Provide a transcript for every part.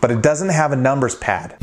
but it doesn't have a numbers pad.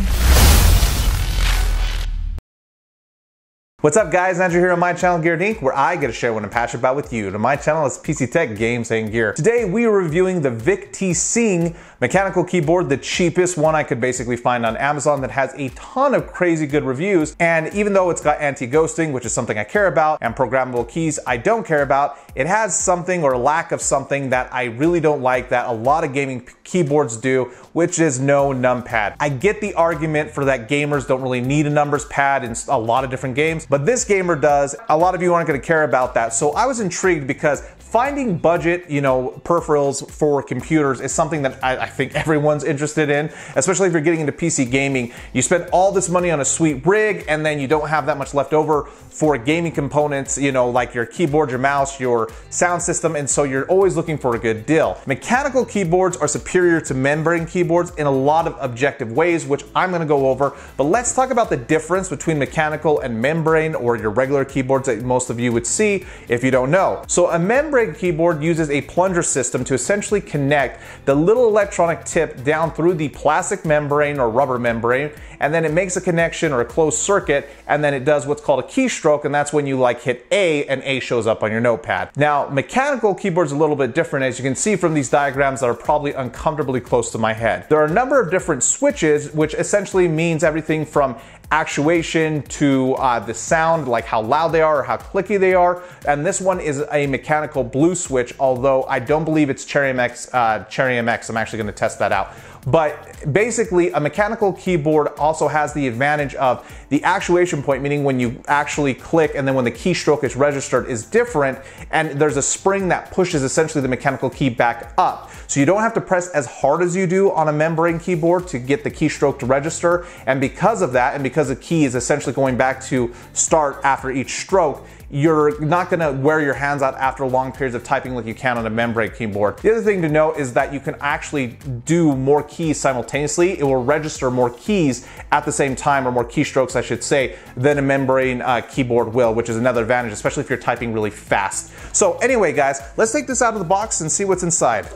What's up guys, Andrew here on my channel GearedInc, where I get to share what I'm passionate about with you. To my channel is PC Tech, Games, and Gear. Today we are reviewing the VicT mechanical keyboard, the cheapest one I could basically find on Amazon that has a ton of crazy good reviews. And even though it's got anti-ghosting, which is something I care about, and programmable keys I don't care about, it has something or lack of something that I really don't like that a lot of gaming keyboards do, which is no numpad. I get the argument for that gamers don't really need a numbers pad in a lot of different games, but this gamer does. A lot of you aren't going to care about that. So I was intrigued because finding budget, peripherals for computers is something that I think everyone's interested in, especially if you're getting into PC gaming. You spend all this money on a sweet rig and then you don't have that much left over for gaming components, like your keyboard, your mouse, your sound system, and so you're always looking for a good deal. Mechanical keyboards are superior to membrane keyboards in a lot of objective ways, which I'm gonna go over, but let's talk about the difference between mechanical and membrane, or your regular keyboards that most of you would see if you don't know. So a membrane keyboard uses a plunger system to essentially connect the little electronic tip down through the plastic membrane or rubber membrane, and then it makes a connection or a closed circuit, and then it does what's called a keystroke, and that's when you hit A and A shows up on your notepad. Now, mechanical keyboards are a little bit different, as you can see from these diagrams that are probably uncomfortably close to my head. There are a number of different switches, which essentially means everything from actuation to the sound, like how loud they are or how clicky they are. And this one is a mechanical blue switch, although I don't believe it's Cherry MX. I'm actually going to test that out. But basically, a mechanical keyboard also has the advantage of the actuation point, meaning when you actually click and then when the keystroke is registered is different, and there's a spring that pushes essentially the mechanical key back up. So you don't have to press as hard as you do on a membrane keyboard to get the keystroke to register, and because of that, and because the key is essentially going back to start after each stroke, you're not gonna wear your hands out after long periods of typing like you can on a membrane keyboard. The other thing to note is that you can actually do more keys simultaneously. It will register more keys at the same time, or more keystrokes I should say, than a membrane keyboard will, which is another advantage, especially if you're typing really fast. So anyway guys, let's take this out of the box and see what's inside.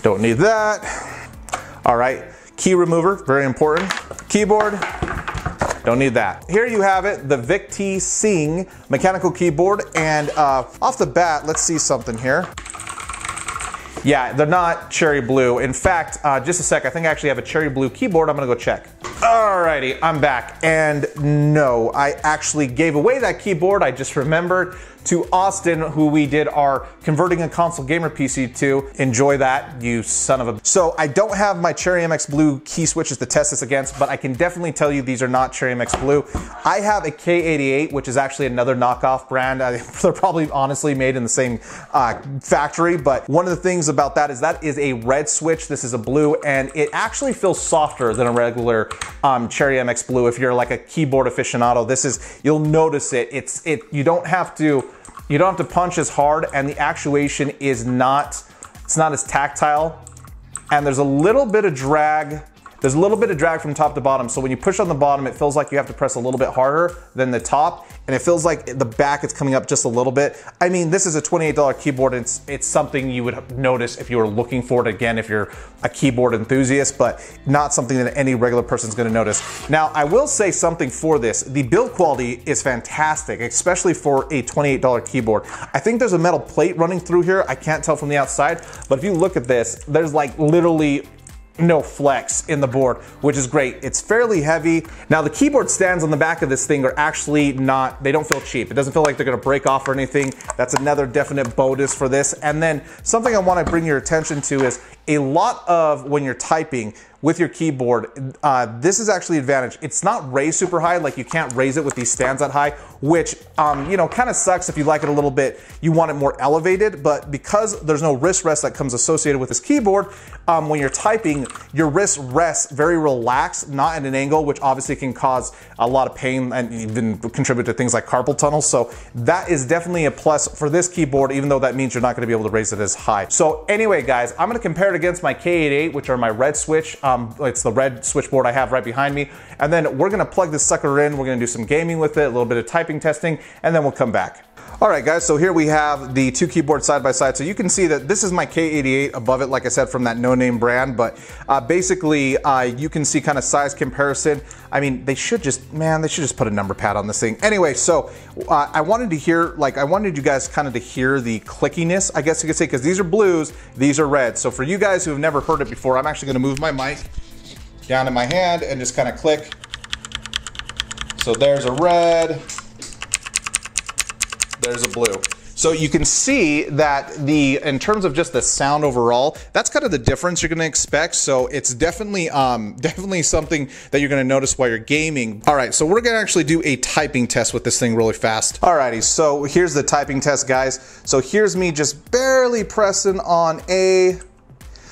Don't need that. All right, key remover, very important. Keyboard, don't need that. Here you have it, the VicT mechanical keyboard, and off the bat, let's see something here. Yeah, they're not cherry blue. In fact, just a sec, I think I actually have a cherry blue keyboard. I'm gonna go check. Alrighty, I'm back. And no, I actually gave away that keyboard, I just remembered, to Austin, who we did our Converting a Console Gamer PC to. Enjoy that, you son of a... So I don't have my Cherry MX Blue key switches to test this against, but I can definitely tell you these are not Cherry MX Blue. I have a K88, which is actually another knockoff brand. They're probably honestly made in the same factory, but one of the things about that is a red switch. This is a blue, and it actually feels softer than a regular Cherry MX Blue. If you're like a keyboard aficionado, you'll notice it. You don't have to punch as hard, and the actuation is not as tactile, and there's a little bit of drag. There's a little bit of drag from top to bottom, so when you push on the bottom, it feels like you have to press a little bit harder than the top, and it feels like the back is coming up just a little bit. I mean, this is a $28 keyboard, and it's something you would notice if you were looking for it, again, if you're a keyboard enthusiast, but not something that any regular person's gonna notice. Now, I will say something for this. The build quality is fantastic, especially for a $28 keyboard. I think there's a metal plate running through here. I can't tell from the outside, but if you look at this, there's like literally no flex in the board, which is great. It's fairly heavy. Now the keyboard stands on the back of this thing are actually they don't feel cheap. It doesn't feel like they're gonna break off or anything. That's another definite bonus for this. And then something I wanna bring your attention to is a lot of when you're typing with your keyboard, this is actually an advantage. It's not raised super high, like you can't raise it with these stands that high, which kind of sucks if you like it a little bit, you want it more elevated, but because there's no wrist rest that comes associated with this keyboard, when you're typing, your wrist rests very relaxed, not at an angle, which obviously can cause a lot of pain and even contribute to things like carpal tunnel. So that is definitely a plus for this keyboard, even though that means you're not gonna be able to raise it as high. So anyway, guys, I'm gonna compare it against my K88, which are my red switch. It's the red switchboard I have right behind me. And then we're gonna plug this sucker in. We're gonna do some gaming with it, a little bit of typing testing, and then we'll come back. Alright guys, so here we have the two keyboards side by side. So you can see that this is my K88 above it, like I said, from that no-name brand. But basically, you can see kind of size comparison. I mean, they should just put a number pad on this thing. Anyway, so I wanted to hear, I wanted you guys kind of to hear the clickiness, I guess you could say, because these are blues, these are reds. So for you guys who have never heard it before, I'm actually going to move my mic down in my hand and just kind of click. So there's a red. There's a blue. So you can see that in terms of just the sound overall, that's kind of the difference you're going to expect. So it's definitely something that you're going to notice while you're gaming. All right, so we're going to actually do a typing test with this thing really fast. Alrighty, so here's the typing test, guys. So here's me just barely pressing on A.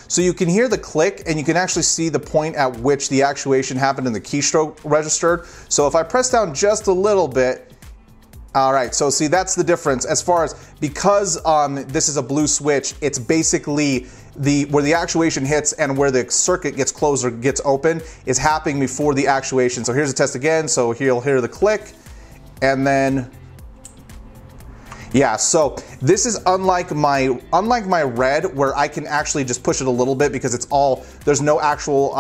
So you can hear the click and you can actually see the point at which the actuation happened and the keystroke registered. So if I press down just a little bit, all right, so see, that's the difference as far as, because this is a blue switch, it's basically where the actuation hits and where the circuit gets closed or gets open is happening before the actuation. So here's a test again. So here you'll hear the click and then, yeah, so this is unlike my red, where I can actually just push it a little bit because it's all, there's no actual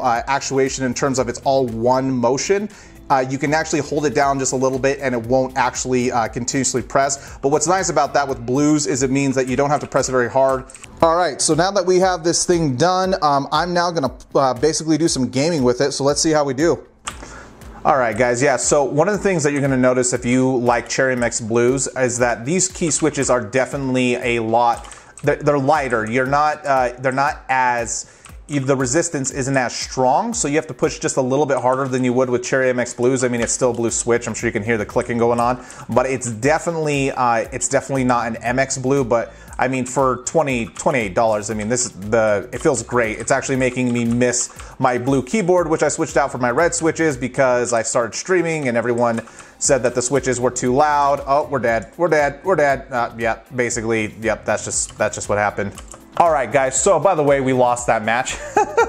actuation in terms of it's all one motion. You can actually hold it down just a little bit and it won't actually continuously press. But what's nice about that with blues is it means that you don't have to press it very hard. All right, so now that we have this thing done, I'm now gonna basically do some gaming with it. So let's see how we do. All right, guys, yeah, so one of the things that you're gonna notice if you like GearedInc blues is that these key switches are definitely a lot, they're lighter. They're not as, the resistance isn't as strong, so you have to push just a little bit harder than you would with GearedInc blues. I mean, it's still a blue switch. I'm sure you can hear the clicking going on, but it's definitely not an MX blue. But I mean, for $28, I mean, it feels great. It's actually making me miss my blue keyboard, which I switched out for my red switches because I started streaming and everyone said that the switches were too loud. Oh, we're dead. We're dead. We're dead. Yeah, basically, yep. That's just what happened. All right, guys, so by the way, we lost that match.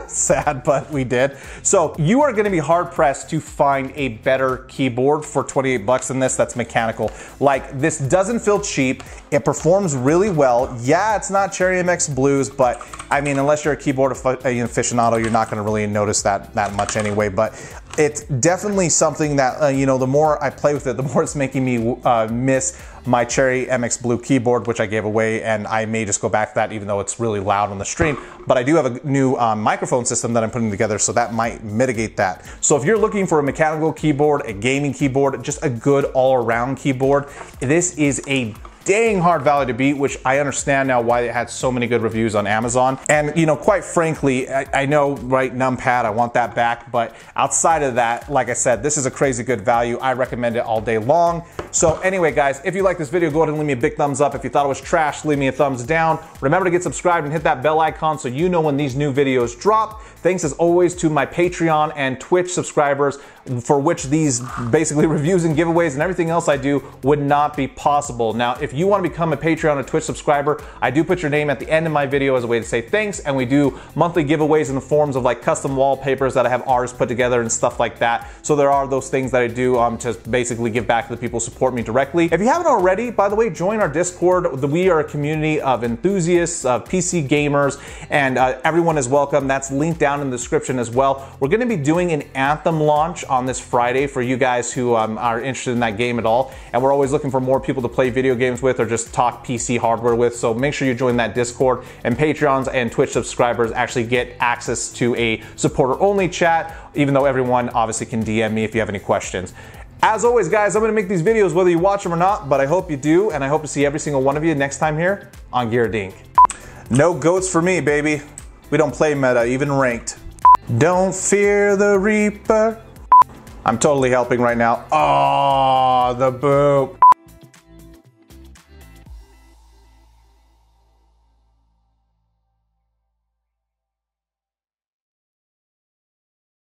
Sad, but we did. So you are gonna be hard pressed to find a better keyboard for 28 bucks than this that's mechanical. Like, this doesn't feel cheap. It performs really well. Yeah, it's not GearedInc blues, but I mean, unless you're a keyboard aficionado, you're not gonna really notice that much anyway. But it's definitely something that, you know, the more I play with it, the more it's making me miss my GearedInc blue keyboard, which I gave away, and I may just go back to that even though it's really loud on the stream. But I do have a new microphone system that I'm putting together, so that might mitigate that. So if you're looking for a mechanical keyboard, a gaming keyboard, just a good all-around keyboard, this is a dang hard value to beat, which I understand now why it had so many good reviews on Amazon. And you know, quite frankly, I know, right, numpad, I want that back, but outside of that, like I said, this is a crazy good value. I recommend it all day long. So anyway, guys, if you like this video, go ahead and leave me a big thumbs up. If you thought it was trash, leave me a thumbs down. Remember to get subscribed and hit that bell icon so you know when these new videos drop. Thanks as always to my Patreon and Twitch subscribers, for which these basically reviews and giveaways and everything else I do would not be possible. Now, if you want to become a Patreon or Twitch subscriber, I do put your name at the end of my video as a way to say thanks, and we do monthly giveaways in the forms of like custom wallpapers that I have artists put together and stuff like that. So there are those things that I do to basically give back to the people who support me directly. If you haven't already, by the way, join our Discord. We are a community of enthusiasts, of PC gamers, and everyone is welcome. That's linked down in the description as well. We're going to be doing an Anthem launch on this Friday for you guys who are interested in that game at all. And we're always looking for more people to play video games with or just talk PC hardware with. So make sure you join that Discord, and Patreons and Twitch subscribers actually get access to a supporter only chat, even though everyone obviously can DM me if you have any questions. As always, guys, I'm going to make these videos whether you watch them or not, but I hope you do, and I hope to see every single one of you next time here on GearedInc. No goats for me, baby. We don't play meta, even ranked. Don't fear the Reaper. I'm totally helping right now. Oh, the boop.